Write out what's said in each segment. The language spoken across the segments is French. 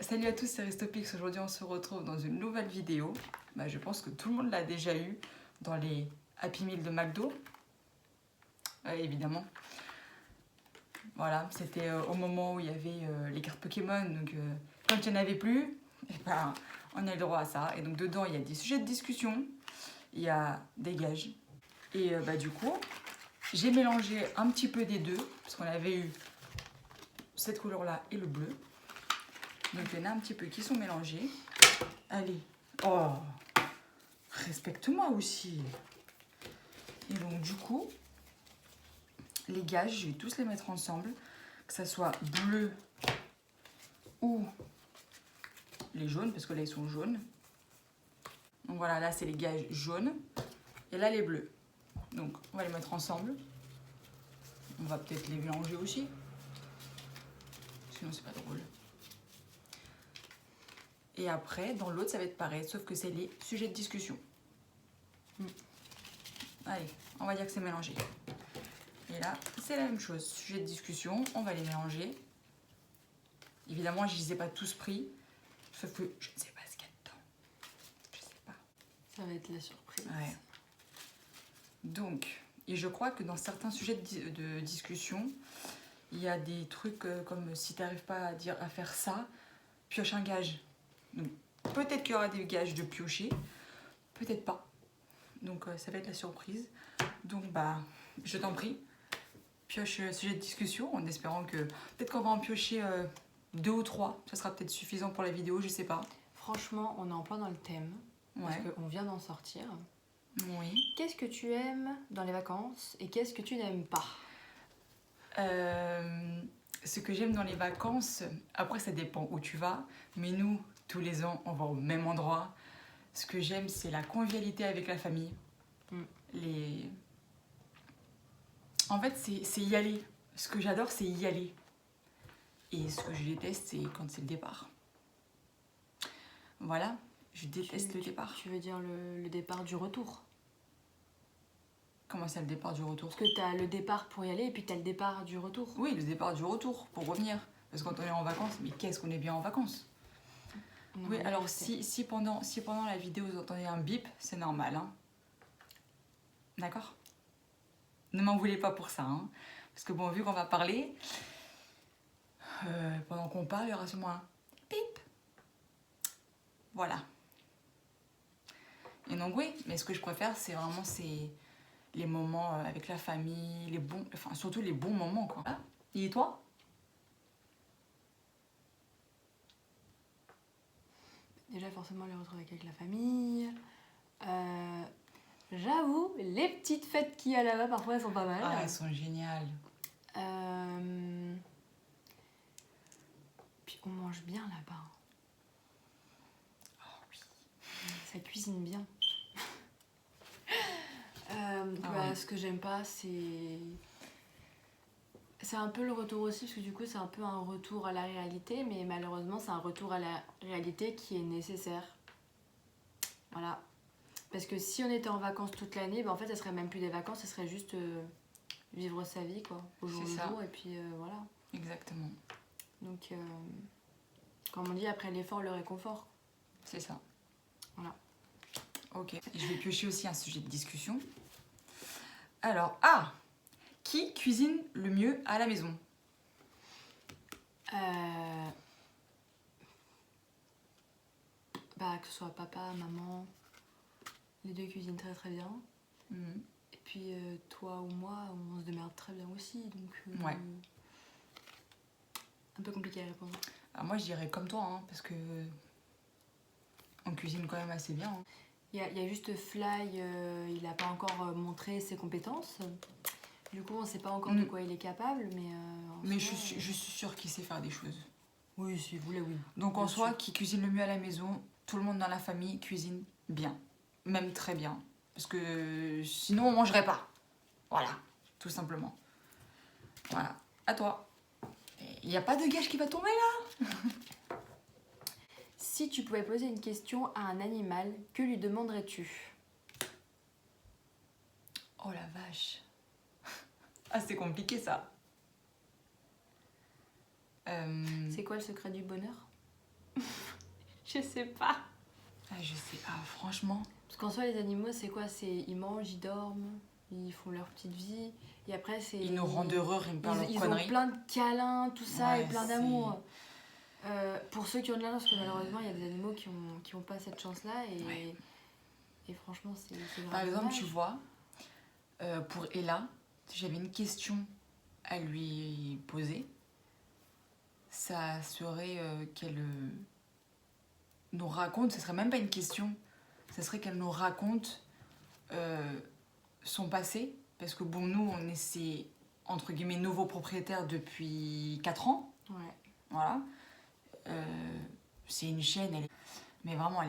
Salut à tous, c'est Ristopix. Aujourd'hui, on se retrouve dans une nouvelle vidéo. Je pense que tout le monde l'a déjà eu dans les Happy Meal de McDo. Évidemment. Voilà, c'était au moment où il y avait les cartes Pokémon. Donc, quand il n'y en avait plus, on a le droit à ça. Et donc, dedans, il y a des sujets de discussion, il y a des gages. Et du coup, j'ai mélangé un petit peu des deux, parce qu'on avait eu cette couleur-là et le bleu. Donc il y en a un petit peu qui sont mélangés. Allez. Oh, respecte-moi aussi. Et donc du coup, les gages, je vais tous les mettre ensemble. Que ça soit bleu ou les jaunes, parce que là ils sont jaunes. Donc voilà, là c'est les gages jaunes. Et là les bleus. Donc on va les mettre ensemble. On va peut-être les mélanger aussi. Sinon c'est pas drôle. Et après, dans l'autre, ça va être pareil, sauf que c'est les sujets de discussion. Allez, on va dire que c'est mélangé. Et là, c'est la même chose. Sujet de discussion, on va les mélanger. Évidemment, je ne les ai pas tous pris, sauf que je ne sais pas ce qu'il y a dedans. Je sais pas. Ça va être la surprise. Ouais. Donc, et je crois que dans certains sujets de discussion, il y a des trucs comme si tu n'arrives pas à faire ça, pioche un gage. Donc, peut-être qu'il y aura des gages de piocher, peut-être pas. Donc ça va être la surprise. Donc je t'en prie, pioche sujet de discussion en espérant que peut-être qu'on va en piocher 2 ou 3. Ça sera peut-être suffisant pour la vidéo, je sais pas. Franchement, on est en plein dans le thème. Ouais. Parce qu'on vient d'en sortir. Oui. Qu'est-ce que tu aimes dans les vacances et qu'est-ce que tu n'aimes pas? Ce que j'aime dans les vacances, après ça dépend où tu vas, mais nous, tous les ans, on va au même endroit. Ce que j'aime, c'est la convivialité avec la famille. En fait, c'est y aller. Ce que j'adore, c'est y aller. Et ce que je déteste, c'est quand c'est le départ. Voilà, je déteste le départ. Tu veux dire le départ du retour? Comment c'est le départ du retour? Parce que tu as le départ pour y aller et puis tu as le départ du retour. Oui, le départ du retour, pour revenir. Parce que quand on est en vacances, mais qu'est-ce qu'on est bien en vacances? Non, oui, alors si pendant la vidéo vous entendez un bip, c'est normal. Hein. D'accord? Ne m'en voulez pas pour ça. Hein. Parce que bon, vu qu'on va parler, pendant qu'on parle, il y aura sûrement un bip. Voilà. Et donc oui, mais ce que je préfère, c'est vraiment les moments avec la famille, surtout les bons moments, quoi. Ah, et toi? Déjà, forcément, les retrouver avec la famille. J'avoue, les petites fêtes qu'il y a là-bas, parfois, elles sont pas mal. Ah, elles sont géniales. Puis on mange bien là-bas. Oh oui. Ça cuisine bien. Oui. Ce que j'aime pas, c'est un peu le retour aussi, parce que du coup c'est un peu un retour à la réalité, mais malheureusement c'est un retour à la réalité qui est nécessaire. Voilà. Parce que si on était en vacances toute l'année, en fait ça serait même plus des vacances, ça serait juste vivre sa vie quoi, au jour le jour, et puis voilà. Exactement. Donc comme on dit, après l'effort, le réconfort. C'est ça. Voilà. Ok, je vais piocher aussi un sujet de discussion. Alors, qui cuisine le mieux à la maison? Que ce soit papa, maman, les deux cuisinent très très bien. Et puis toi ou moi, on se démerde très bien aussi, donc ouais. Un peu compliqué à répondre. Alors moi je dirais comme toi, hein, parce que on cuisine quand même assez bien. Hein. Il y a juste Fly, il n'a pas encore montré ses compétences. Du coup, on ne sait pas encore de quoi il est capable, mais... je suis sûre qu'il sait faire des choses. Oui, si vous voulez, oui. Donc bien en soi, qui cuisine le mieux à la maison, tout le monde dans la famille cuisine bien. Même très bien. Parce que sinon, on mangerait pas. Voilà, tout simplement. Voilà, à toi. Il n'y a pas de gage qui va tomber là? Si tu pouvais poser une question à un animal, que lui demanderais-tu? Oh la vache. Ah, c'est compliqué ça. C'est quoi le secret du bonheur? Je sais pas. Ah, je sais. Ah, franchement. Parce qu'en soi, les animaux, c'est quoi? Ils mangent, ils dorment, ils font leur petite vie. Et après, c'est... Ils nous rendent heureux rien que par leurs Ils ont conneries. plein de câlins, tout ça, Ouais, et plein c'est- d'amour. Pour ceux qui ont de la chance, parce que malheureusement, il y a des animaux qui ont pas cette chance-là. Ouais. Et franchement, c'est grave Par exemple, dommage. tu vois, pour Ella, si j'avais une question à lui poser, ça serait qu'elle nous raconte, ce serait même pas une question, ça serait qu'elle nous raconte son passé, parce que bon, nous, on est ses, entre guillemets, nouveaux propriétaires depuis 4 ans, Ouais. voilà. C'est une chaîne, mais vraiment,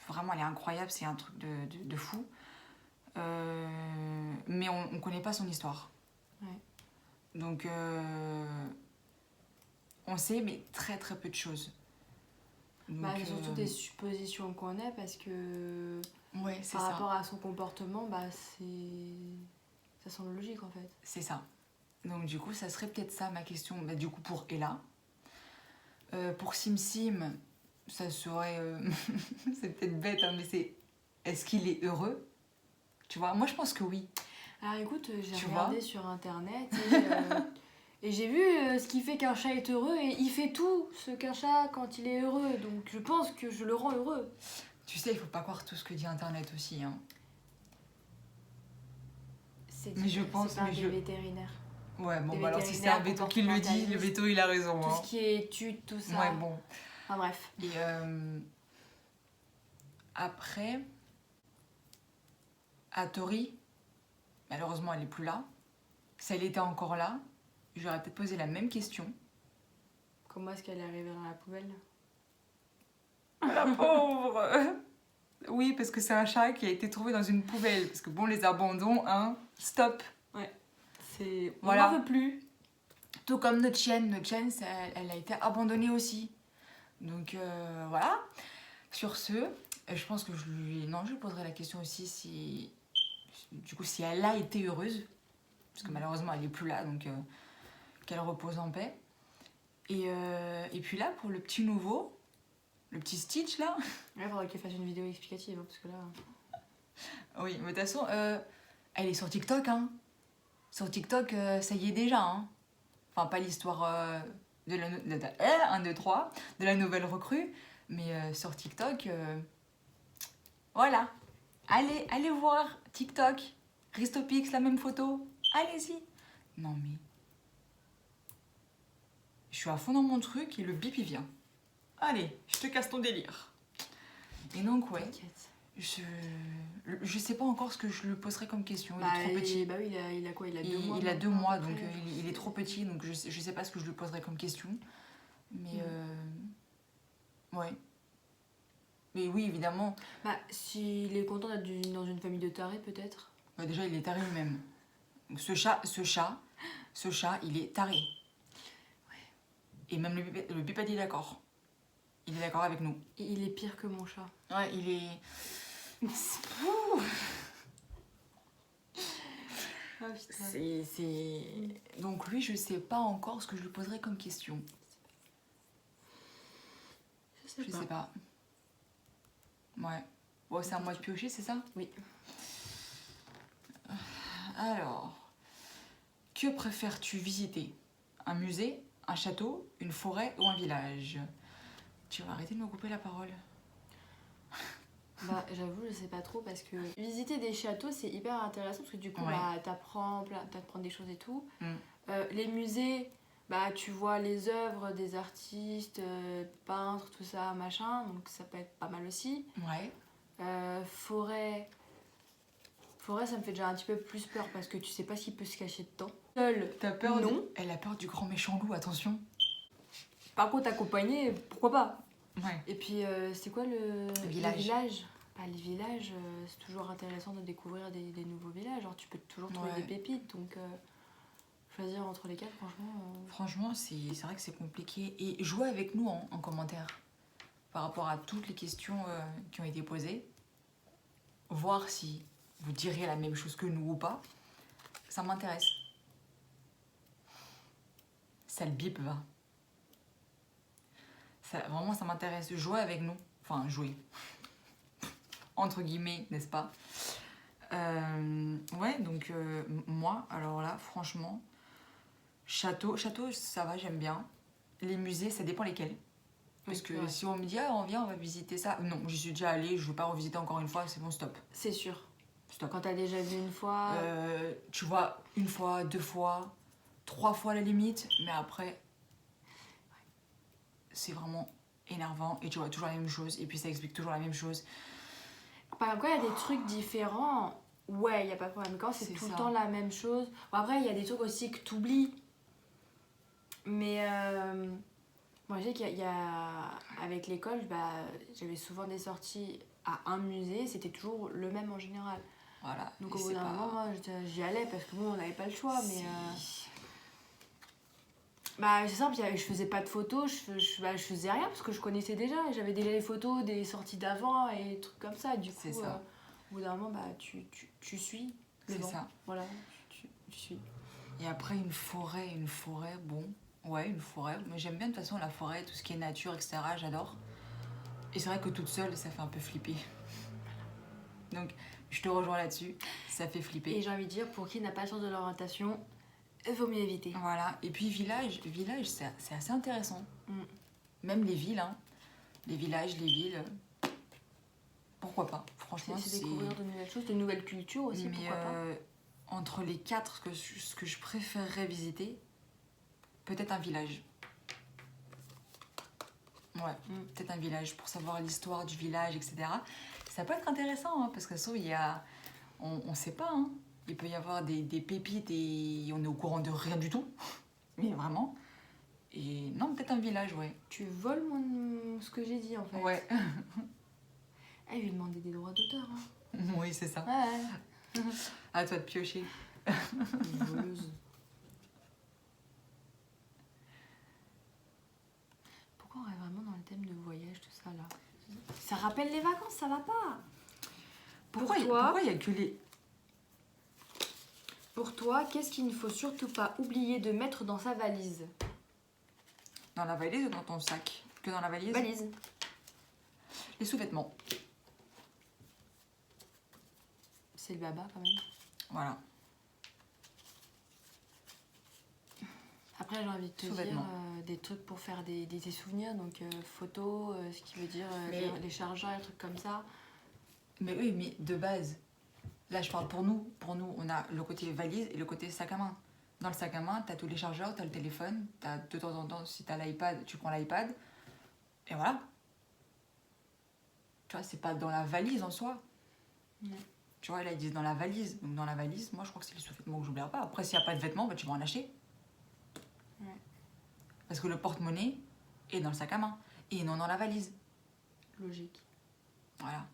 vraiment, elle est incroyable, c'est un truc de fou. Mais on ne connaît pas son histoire. Ouais. Donc, on sait, mais très très peu de choses. Donc, Mais surtout des suppositions qu'on a, parce que ouais, c'est par ça. rapport à son comportement, ça semble logique en fait. C'est ça. Donc, du coup, ça serait peut-être ça ma question. Bah, du coup, pour Ella. Pour Sim Sim, ça serait. C'est peut-être bête, hein, mais c'est. Est-ce qu'il est heureux? Tu vois, moi je pense que oui. Alors écoute, j'ai Tu regardé vois sur internet et j'ai vu ce qui fait qu'un chat est heureux et il fait tout ce qu'un chat quand il est heureux. Donc je pense que je le rends heureux. Tu sais, il faut pas croire tout ce que dit internet aussi. Hein. Mais je pense. C'est pas Mais des je... vétérinaires. Ouais, bon, Des bah alors si c'est un vétérinaires béto qui le dit, le béto il a raison. Tout Hein. ce qui est études, tout ça. Ouais, bon. Enfin bref. Et après, à Tori, malheureusement elle est plus là. Si elle était encore là, j'aurais peut-être posé la même question. Comment est-ce qu'elle est arrivée dans la poubelle? La pauvre. Oui, parce que c'est un chat qui a été trouvé dans une poubelle. Parce que bon, les abandons, hein, stop. On Voilà. n'en veut plus. Tout comme notre chienne. Notre chienne, elle a été abandonnée aussi. Donc voilà. Sur ce, je pense que je lui poserai la question aussi si... Du coup, si elle a été heureuse. Parce que malheureusement, elle n'est plus là. Donc qu'elle repose en paix. Et puis là, pour le petit nouveau... Le petit Stitch, là. Il faudrait qu'elle fasse une vidéo explicative, hein, parce que là... Oui, mais de toute façon, elle est sur TikTok, hein. Sur TikTok, ça y est déjà, hein. Enfin, pas l'histoire de la... 1, 2, 3, de la nouvelle recrue, mais sur TikTok, voilà. Allez voir TikTok, Ristopix, la même photo. Allez-y. Non, mais... Je suis à fond dans mon truc et le bip, il vient. Allez, je te casse ton délire. Et donc, ouais... T'inquiète. Je sais pas encore ce que je lui poserai comme question. Il est trop petit. Bah oui, il a quoi? Il a 2 mois. Il a 2 maintenant, mois, à peu donc près. il est trop petit, donc je sais pas ce que je lui poserai comme question. Mais ouais. Mais oui, évidemment. Bah, s'il est content d'être dans une famille de tarés, peut-être. Bah, déjà, il est taré lui-même. Donc, ce chat, il est taré. Et même le bipède est d'accord. Il est d'accord avec nous. Et il est pire que mon chat. Ouais, il est... Ah putain. C'est... Donc lui, je sais pas encore ce que je lui poserai comme question. Je sais pas. Ouais. Bon, c'est à moi de piocher, c'est ça? Oui. Alors, que préfères-tu visiter? Un musée, un château, une forêt ou un village? Tu vas arrêter de me couper la parole. Bah, j'avoue, je sais pas trop parce que visiter des châteaux, c'est hyper intéressant parce que du coup, Ouais. bah, t'apprends des choses et tout. Mm. Les musées, bah, tu vois les œuvres des artistes, peintres, tout ça, machin, donc ça peut être pas mal aussi. Ouais. Forêt, ça me fait déjà un petit peu plus peur parce que tu sais pas ce qui peut se cacher dedans. Seule, T'as peur? non. Elle a peur du grand méchant loup, attention. Par contre, accompagné, pourquoi pas? Ouais. Et puis, c'est quoi le village. les villages? Bah, les villages, c'est toujours intéressant de découvrir des nouveaux villages. Genre, tu peux toujours trouver Ouais. des pépites. Donc, choisir entre les quatre, franchement... Franchement, c'est vrai que c'est compliqué. Et jouez avec nous en commentaire par rapport à toutes les questions qui ont été posées. Voir si vous diriez la même chose que nous ou pas. Ça m'intéresse. Ça le bip va. Vraiment, ça m'intéresse. Jouer avec nous. Enfin, jouer. Entre guillemets, n'est-ce pas? Ouais, donc moi, alors là, franchement, château, ça va, j'aime bien. Les musées, ça dépend lesquels. Parce que Ouais. si on me dit, ah, on vient, on va visiter ça. Non, j'y suis déjà allée, je veux pas revisiter encore une fois, c'est bon, stop. C'est sûr. Stop. Quand t'as déjà vu une fois, Tu vois, une fois, 2 fois, 3 fois à la limite, mais après, c'est vraiment énervant et tu vois toujours la même chose et puis ça explique toujours la même chose. par exemple, quand il y a des trucs différents, ouais, il n'y a pas de problème. Quand c'est C'est tout ça. le temps la même chose. Bon, après, il y a des trucs aussi que t'oublies. Mais moi, je sais qu'il y a. Avec l'école, bah, j'avais souvent des sorties à un musée, c'était toujours le même en général. Voilà. Donc et au bout c'est d'un pas- moment, moi, j'y allais parce que bon, on n'avait pas le choix. Mais Si. bah, c'est simple, je faisais pas de photos, je faisais rien parce que je connaissais déjà. J'avais déjà les photos des sorties d'avant et des trucs comme ça. Du coup, C'est ça. au bout d'un moment, bah, tu suis le C'est vent. ça. Voilà, tu suis. Et après une forêt, bon, ouais, une forêt. Mais j'aime bien de toute façon la forêt, tout ce qui est nature, etc. J'adore. Et c'est vrai que toute seule, ça fait un peu flipper. Donc, je te rejoins là-dessus. Ça fait flipper. Et j'ai envie de dire, pour qui n'a pas le sens de l'orientation, il vaut mieux éviter. Voilà. Et puis village, c'est assez intéressant. Mm. Même les villes, hein. Les villages, les villes. Pourquoi pas? Franchement, C'est découvrir de nouvelles choses, de nouvelles cultures aussi, Mais pourquoi pas. entre les 4, ce que je préférerais peut-être un village. Ouais, peut-être un village pour savoir l'histoire du village, etc. Ça peut être intéressant, hein, parce que ça, il y a... On sait pas, hein. Il peut y avoir des pépites et on est au courant de rien du tout. Mais vraiment. Et non, peut-être un village, ouais. Tu voles ce que j'ai dit en fait. Ouais. Ah, lui demander des droits d'auteur. Hein. Oui, c'est ça. Ouais. À toi de piocher. Une voleuse. Pourquoi on est vraiment dans le thème de voyage, tout ça là? Ça rappelle les vacances, ça va pas. Pourquoi toi il y a que les... Pour toi, qu'est-ce qu'il ne faut surtout pas oublier de mettre dans sa valise? Dans la valise ou dans ton sac? Que dans la valise? Valise. Les sous-vêtements. C'est le baba quand même. Voilà. Après, j'ai envie de te dire Sous-vêtements. des trucs pour faire des souvenirs, donc photos, ce qui veut dire Mais- les chargeurs, les trucs comme ça. Mais oui, mais de base, là je parle pour nous. Pour nous, on a le côté valise et le côté sac à main. Dans le sac à main, t'as tous les chargeurs, t'as le téléphone, t'as de temps en temps, si t'as l'iPad, tu prends l'iPad. Et voilà. Tu vois, c'est pas dans la valise en soi. Non. Tu vois, là ils disent dans la valise. Donc dans la valise, moi je crois que c'est les sous-vêtements que j'oublierai pas. Après, s'il n'y a pas de vêtements, bah, tu vas en acheter. Ouais. Parce que le porte-monnaie est dans le sac à main et non dans la valise. Logique. Voilà.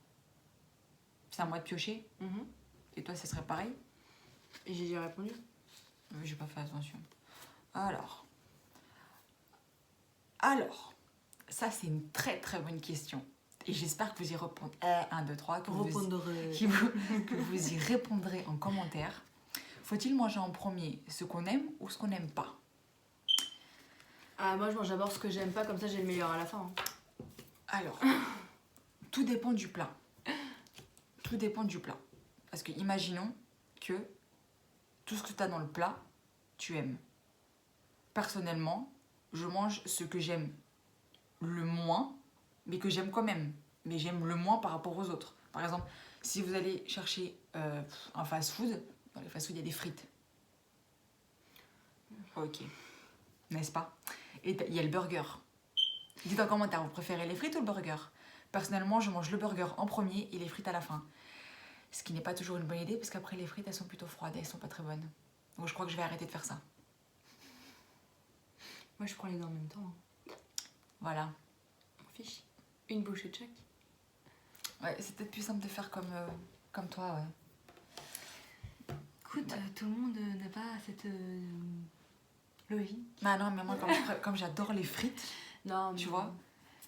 C'est à moi de piocher. Mhm. Et toi, ce serait pareil? Et j'ai déjà répondu. J'ai pas fait attention. Alors, ça c'est une très très bonne question. Et j'espère que vous y répondrez. 1, 2, 3, que vous y répondrez en commentaire. Faut-il manger en premier ce qu'on aime ou ce qu'on n'aime pas? Ah, moi je mange d'abord ce que j'aime pas, comme ça j'ai le meilleur à la fin. Hein. Alors, tout dépend du plat. Tout dépend du plat. Parce que imaginons que tout ce que tu as dans le plat, tu aimes. Personnellement, je mange ce que j'aime le moins, mais que j'aime quand même. Mais j'aime le moins par rapport aux autres. Par exemple, si vous allez chercher un fast-food, dans les fast-food, il y a des frites. Ok. N'est-ce pas? Et il y a le burger. Dites en commentaire, vous préférez les frites ou le burger? Personnellement, je mange le burger en premier et les frites à la fin. Ce qui n'est pas toujours une bonne idée, parce qu'après les frites, elles sont plutôt froides, elles sont pas très bonnes. Donc je crois que je vais arrêter de faire ça. Moi je prends les deux en même temps. Hein. Voilà. On fiche. Une bouchée de chaque. Ouais, c'est peut-être plus simple de faire comme toi, ouais. Écoute, tout le monde n'a pas cette logique. Bah non, mais moi, comme j'adore les frites, Non, mais tu vois,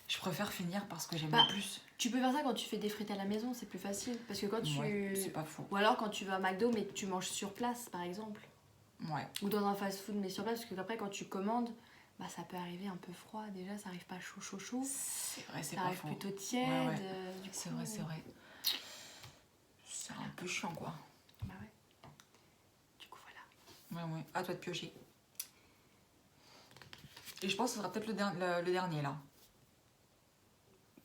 je préfère finir parce que j'aime Bah, le plus. tu peux faire ça quand tu fais des frites à la maison, c'est plus facile. Parce que quand tu. Ouais, c'est pas faux. Ou alors quand tu vas à McDo mais que tu manges sur place par exemple. Ouais. Ou dans un fast food mais sur place, parce que après quand tu commandes, bah, ça peut arriver un peu froid. Déjà, ça arrive pas chaud, chaud, chaud. C'est vrai, c'est Ça pas arrive faux. plutôt tiède. Ouais, ouais. Du coup, C'est vrai, c'est vrai. C'est un peu chiant, quoi. Bah ouais. Du coup, voilà. Ouais, ouais. À toi de piocher. Et je pense que ce sera peut-être le dernier, là.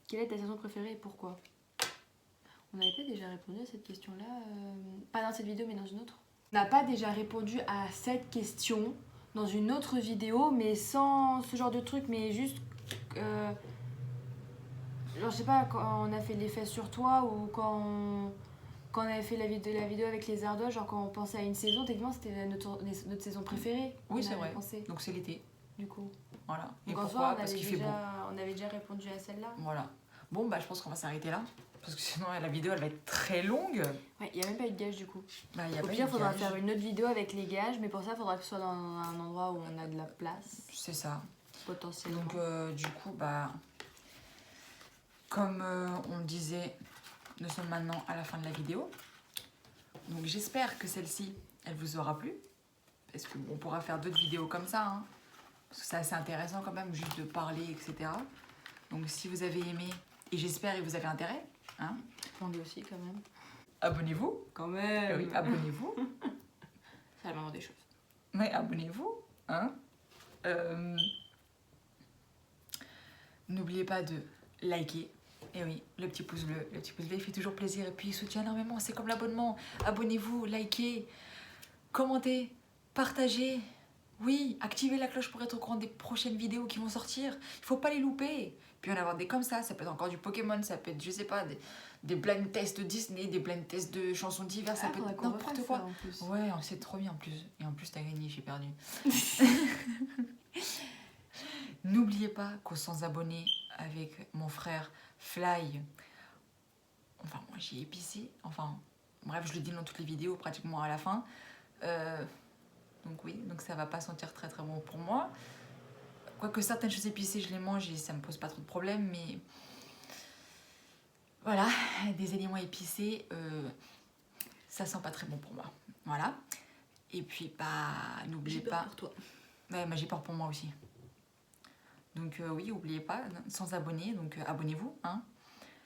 Quelle est ta saison préférée et pourquoi? On n'avait pas déjà répondu à cette question-là, pas dans cette vidéo mais dans une autre. On n'a pas déjà répondu à cette question dans une autre vidéo, mais sans ce genre de truc, mais juste... genre je sais pas, quand on a fait l'effet sur toi ou quand on avait fait la vidéo avec les ardoises, genre quand on pensait à une saison, techniquement c'était notre saison préférée. Oui, on c'est avait vrai. pensé, Donc c'est l'été. du coup. Voilà. Et Donc en pourquoi? soi, Parce qu'il fait beau. on avait déjà répondu à celle-là. Voilà. Bon, bah je pense qu'on va s'arrêter là. Parce que sinon, la vidéo, elle va être très longue. Ouais, il n'y a même pas eu de gage du coup. Bah, y a Au pas pire, eu il de faudra gage. faire une autre vidéo avec les gages, mais pour ça, il faudra que ce soit dans un endroit où on a de la place, C'est ça. potentiellement. Donc, du coup, bah... Comme on le disait, nous sommes maintenant à la fin de la vidéo. Donc, j'espère que celle-ci, elle vous aura plu. Parce qu'on pourra faire d'autres vidéos comme ça. Hein. Parce que c'est assez intéressant quand même, juste de parler, etc. Donc, si vous avez aimé, et j'espère que vous avez intérêt, hein, Répondez aussi quand même. abonnez-vous. Quand même. Oui, abonnez-vous. C'est la moindre des choses. Mais abonnez-vous. Hein. N'oubliez pas de liker. Et oui, le petit pouce bleu. Le petit pouce bleu, il fait toujours plaisir. Et puis, il soutient énormément. C'est comme l'abonnement. Abonnez-vous, likez, commentez, partagez. Oui, activez la cloche pour être au courant des prochaines vidéos qui vont sortir. Il faut pas les louper. Puis, on va avoir des comme ça. Ça peut être encore du Pokémon. Ça peut être, je sais pas, des blind tests de Disney, des blind tests de chansons diverses. Ça peut être n'importe quoi. En plus. Ouais, c'est trop bien en plus. Et en plus, t'as gagné, j'ai perdu. N'oubliez pas qu'aux 100 abonnés avec mon frère Fly, enfin moi j'ai épicé, enfin bref je le dis dans toutes les vidéos pratiquement à la fin. Donc oui, donc ça va pas sentir très très bon pour moi. Quoique certaines choses épicées je les mange et ça me pose pas trop de problème, mais voilà, des aliments épicés, ça sent pas très bon pour moi. Voilà. Et puis bah n'oubliez pas. Pour toi. Ouais, mais j'ai peur pour moi aussi. Donc oui, n'oubliez pas, sans abonner, donc abonnez-vous. Hein.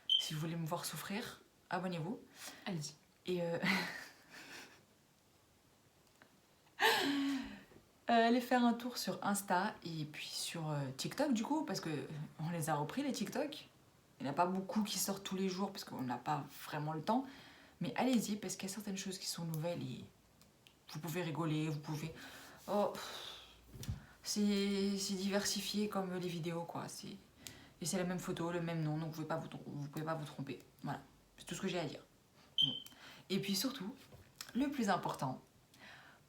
Si vous voulez me voir souffrir, abonnez-vous. Allez-y. Et allez faire un tour sur Insta et puis sur TikTok du coup, parce que on les a repris les TikTok. Il n'y en a pas beaucoup qui sortent tous les jours parce qu'on n'a pas vraiment le temps. Mais allez-y parce qu'il y a certaines choses qui sont nouvelles et vous pouvez rigoler, vous pouvez... Oh, c'est diversifié comme les vidéos quoi. Et c'est la même photo, le même nom, donc vous pouvez pas vous tromper. Voilà, c'est tout ce que j'ai à dire. Bon. Et puis surtout, le plus important,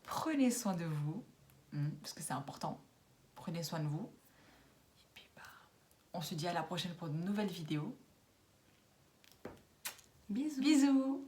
prenez soin de vous, parce que c'est important. Prenez soin de vous. Et puis bah, on se dit à la prochaine pour de nouvelles vidéos. Bisous. Bisous.